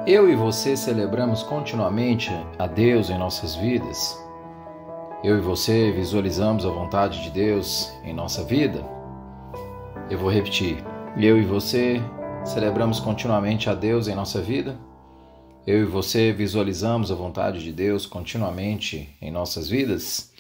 Eu e você celebramos continuamente a Deus em nossas vidas? Eu e você visualizamos a vontade de Deus em nossa vida? Eu vou repetir. Eu e você celebramos continuamente a Deus em nossa vida? Eu e você visualizamos a vontade de Deus continuamente em nossas vidas?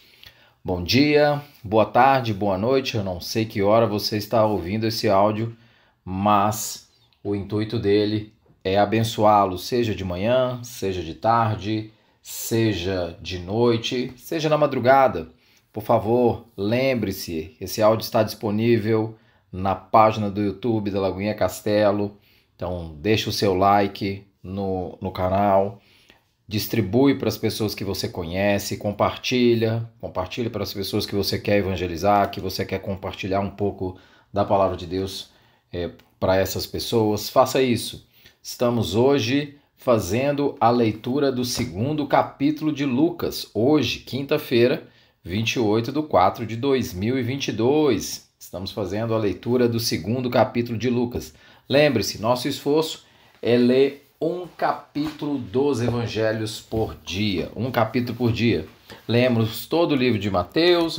Bom dia, boa tarde, boa noite. Eu não sei que hora você está ouvindo esse áudio, mas o intuito dele é abençoá-lo, seja de manhã, seja de tarde, seja de noite, seja na madrugada. Por favor, lembre-se, esse áudio está disponível na página do YouTube da Lagoinha Castelo. Então, deixa o seu like no canal, distribui para as pessoas que você conhece, compartilha para as pessoas que você quer evangelizar, que você quer compartilhar um pouco da palavra de Deus para essas pessoas. Faça isso. Estamos hoje fazendo a leitura do segundo capítulo de Lucas. Hoje, quinta-feira, 28/4/2022. Estamos fazendo a leitura do segundo capítulo de Lucas. Lembre-se, nosso esforço é ler um capítulo dos evangelhos por dia. Um capítulo por dia. Lemos todo o livro de Mateus,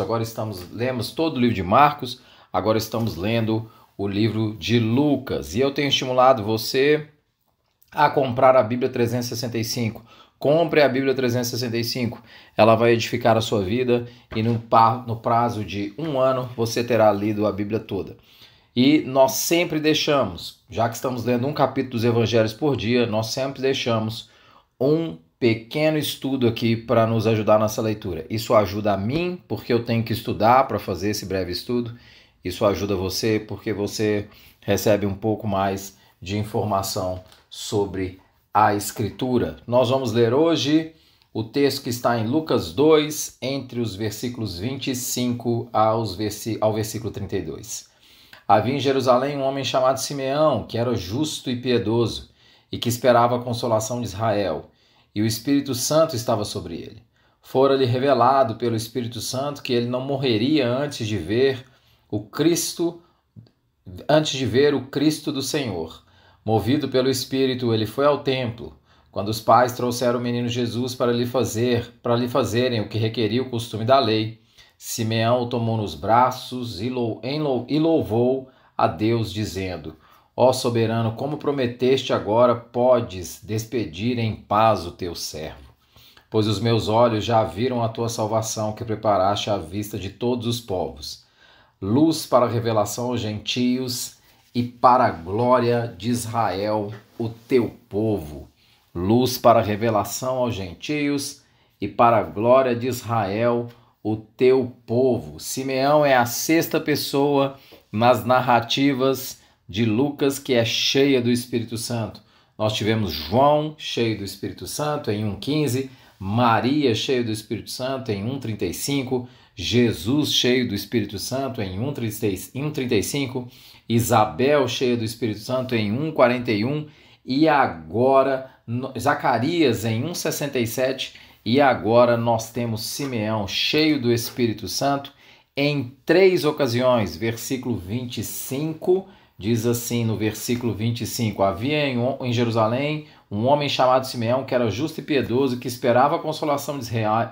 lemos todo o livro de Marcos, agora estamos lendo o livro de Lucas. E eu tenho estimulado você a comprar a Bíblia 365. Compre a Bíblia 365. Ela vai edificar a sua vida e no prazo de 1 ano você terá lido a Bíblia toda. E nós sempre deixamos, já que estamos lendo um capítulo dos evangelhos por dia, nós sempre deixamos um pequeno estudo aqui para nos ajudar nessa leitura. Isso ajuda a mim, porque eu tenho que estudar para fazer esse breve estudo. Isso ajuda você, porque você recebe um pouco mais de informação sobre a Escritura. Nós vamos ler hoje o texto que está em Lucas 2, entre os versículos 25 ao versículo 32. Havia em Jerusalém um homem chamado Simeão, que era justo e piedoso, e que esperava a consolação de Israel, e o Espírito Santo estava sobre ele. Fora-lhe revelado pelo Espírito Santo que ele não morreria antes de ver o Cristo do Senhor. Movido pelo Espírito, ele foi ao templo, quando os pais trouxeram o menino Jesus para lhe fazerem o que requeria o costume da lei. Simeão o tomou nos braços e louvou a Deus, dizendo: Ó soberano, como prometeste, agora podes despedir em paz o teu servo. Pois os meus olhos já viram a tua salvação, que preparaste à vista de todos os povos, luz para a revelação aos gentios e para a glória de Israel, o teu povo. Luz para a revelação aos gentios e para a glória de Israel, o teu povo. Simeão é a sexta pessoa nas narrativas de Lucas que é cheia do Espírito Santo. Nós tivemos João, cheio do Espírito Santo, em 1,15, Maria, cheia do Espírito Santo, em 1,35, Jesus, cheio do Espírito Santo, em 1,35, Isabel, cheia do Espírito Santo, em 1,41, e agora Zacarias, em 1,67, e agora nós temos Simeão, cheio do Espírito Santo, em 3 ocasiões. Versículo 25, diz assim no versículo 25, havia em Jerusalém um homem chamado Simeão, que era justo e piedoso, que esperava a consolação de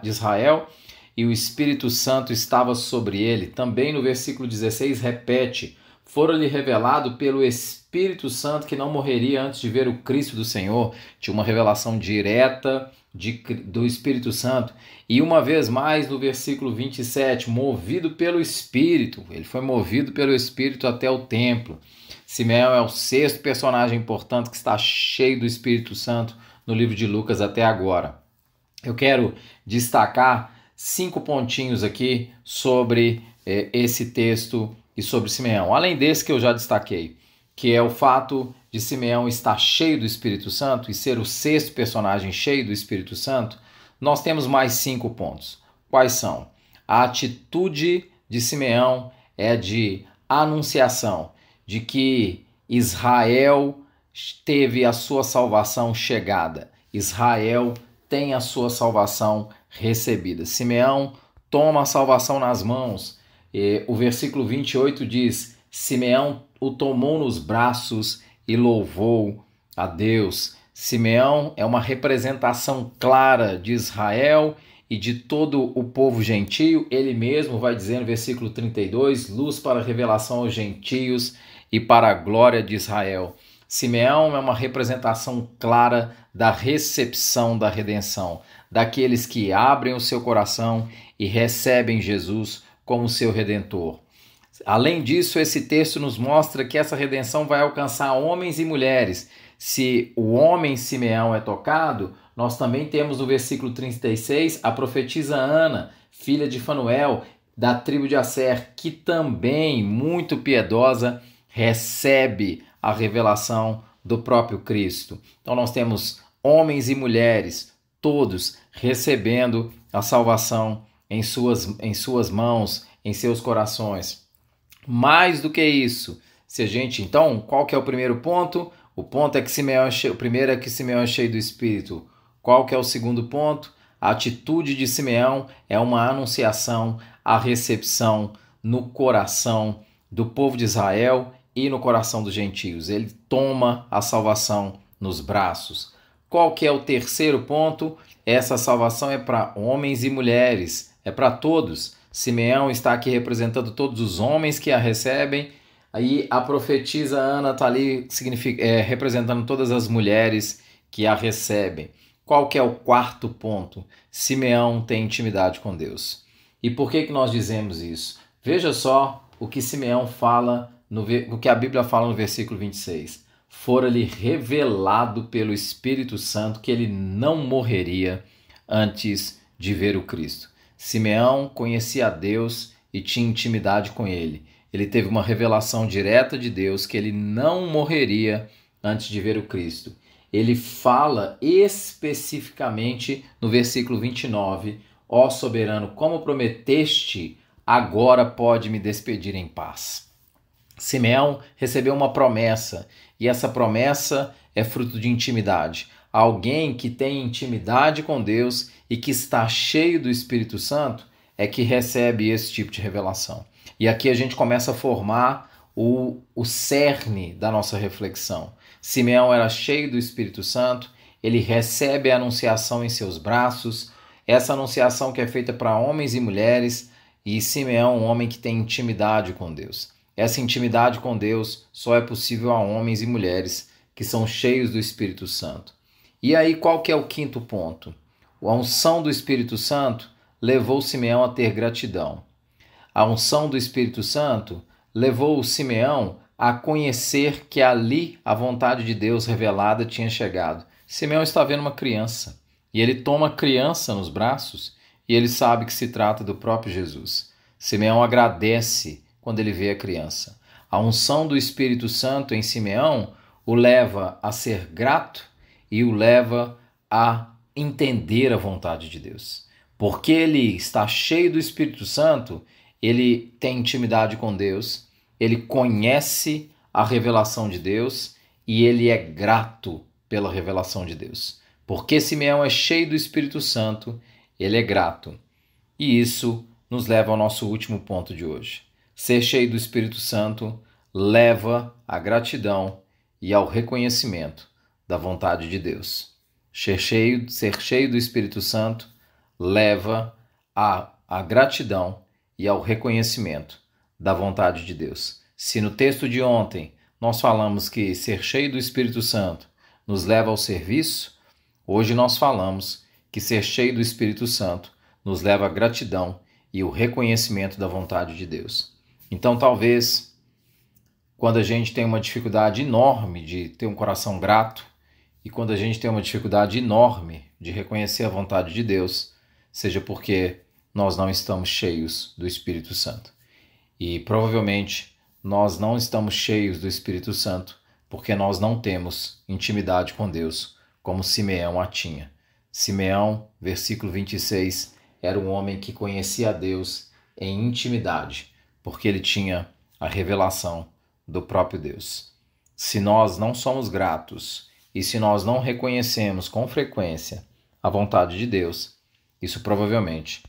Israel, e o Espírito Santo estava sobre ele. Também no versículo 16 repete: fora-lhe revelado pelo Espírito Santo que não morreria antes de ver o Cristo do Senhor. Tinha uma revelação direta do Espírito Santo. E uma vez mais no versículo 27, movido pelo Espírito, ele foi movido pelo Espírito até o templo. Simeão é o sexto personagem importante que está cheio do Espírito Santo no livro de Lucas até agora. Eu quero destacar 5 pontinhos aqui sobre esse texto e sobre Simeão. Além desse que eu já destaquei, que é o fato de Simeão estar cheio do Espírito Santo e ser o sexto personagem cheio do Espírito Santo, nós temos mais 5 pontos. Quais são? A atitude de Simeão é de anunciação, de que Israel teve a sua salvação chegada. Israel tem a sua salvação recebida. Simeão toma a salvação nas mãos. O versículo 28 diz: Simeão o tomou nos braços e louvou a Deus. Simeão é uma representação clara de Israel e de todo o povo gentio. Ele mesmo vai dizer no versículo 32, luz para a revelação aos gentios e para a glória de Israel. Simeão é uma representação clara da recepção da redenção, daqueles que abrem o seu coração e recebem Jesus como seu Redentor. Além disso, esse texto nos mostra que essa redenção vai alcançar homens e mulheres. Se o homem Simeão é tocado, nós também temos no versículo 36 a profetisa Ana, filha de Fanuel, da tribo de Asser, que também, muito piedosa, recebe a revelação do próprio Cristo. Então nós temos homens e mulheres, todos recebendo a salvação em suas mãos, em seus corações. Mais do que isso, então, qual que é o primeiro ponto? O ponto é que o primeiro é que Simeão é cheio do Espírito. Qual que é o segundo ponto? A atitude de Simeão é uma anunciação, a recepção no coração do povo de Israel e no coração dos gentios. Ele toma a salvação nos braços. Qual que é o terceiro ponto? Essa salvação é para homens e mulheres, é para todos. Simeão está aqui representando todos os homens que a recebem, aí a profetisa Ana está ali representando todas as mulheres que a recebem. Qual que é o quarto ponto? Simeão tem intimidade com Deus. E por que nós dizemos isso? Veja só o que Simeão fala, o que a Bíblia fala no versículo 26. Fora-lhe revelado pelo Espírito Santo que ele não morreria antes de ver o Cristo. Simeão conhecia a Deus e tinha intimidade com ele. Ele teve uma revelação direta de Deus que ele não morreria antes de ver o Cristo. Ele fala especificamente no versículo 29, ó soberano, como prometeste, agora pode me despedir em paz. Simeão recebeu uma promessa, e essa promessa é fruto de intimidade. Alguém que tem intimidade com Deus e que está cheio do Espírito Santo é que recebe esse tipo de revelação. E aqui a gente começa a formar o cerne da nossa reflexão. Simeão era cheio do Espírito Santo, ele recebe a anunciação em seus braços, essa anunciação que é feita para homens e mulheres, e Simeão é um homem que tem intimidade com Deus. Essa intimidade com Deus só é possível a homens e mulheres que são cheios do Espírito Santo. E aí qual que é o quinto ponto? A unção do Espírito Santo levou Simeão a ter gratidão. A unção do Espírito Santo levou Simeão a conhecer que ali a vontade de Deus revelada tinha chegado. Simeão está vendo uma criança e ele toma a criança nos braços e ele sabe que se trata do próprio Jesus. Simeão agradece quando ele vê a criança. A unção do Espírito Santo em Simeão o leva a ser grato e o leva a entender a vontade de Deus. Porque ele está cheio do Espírito Santo, ele tem intimidade com Deus, ele conhece a revelação de Deus e ele é grato pela revelação de Deus. Porque Simeão é cheio do Espírito Santo, ele é grato. E isso nos leva ao nosso último ponto de hoje. Ser cheio do Espírito Santo leva à gratidão e ao reconhecimento da vontade de Deus. Ser cheio do Espírito Santo leva à gratidão e ao reconhecimento da vontade de Deus. Se no texto de ontem nós falamos que ser cheio do Espírito Santo nos leva ao serviço, hoje nós falamos que ser cheio do Espírito Santo nos leva à gratidão e o reconhecimento da vontade de Deus. Então, talvez, quando a gente tem uma dificuldade enorme de ter um coração grato e quando a gente tem uma dificuldade enorme de reconhecer a vontade de Deus, seja porque nós não estamos cheios do Espírito Santo. E provavelmente nós não estamos cheios do Espírito Santo porque nós não temos intimidade com Deus como Simeão a tinha. Simeão, versículo 26, era um homem que conhecia a Deus em intimidade, porque ele tinha a revelação do próprio Deus. Se nós não somos gratos e se nós não reconhecemos com frequência a vontade de Deus, isso provavelmente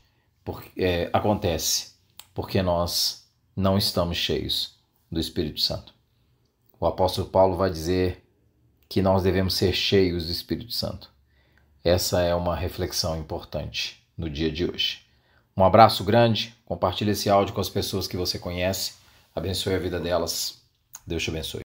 acontece porque nós não estamos cheios do Espírito Santo. O apóstolo Paulo vai dizer que nós devemos ser cheios do Espírito Santo. Essa é uma reflexão importante no dia de hoje. Um abraço grande, compartilhe esse áudio com as pessoas que você conhece, abençoe a vida delas. Deus te abençoe.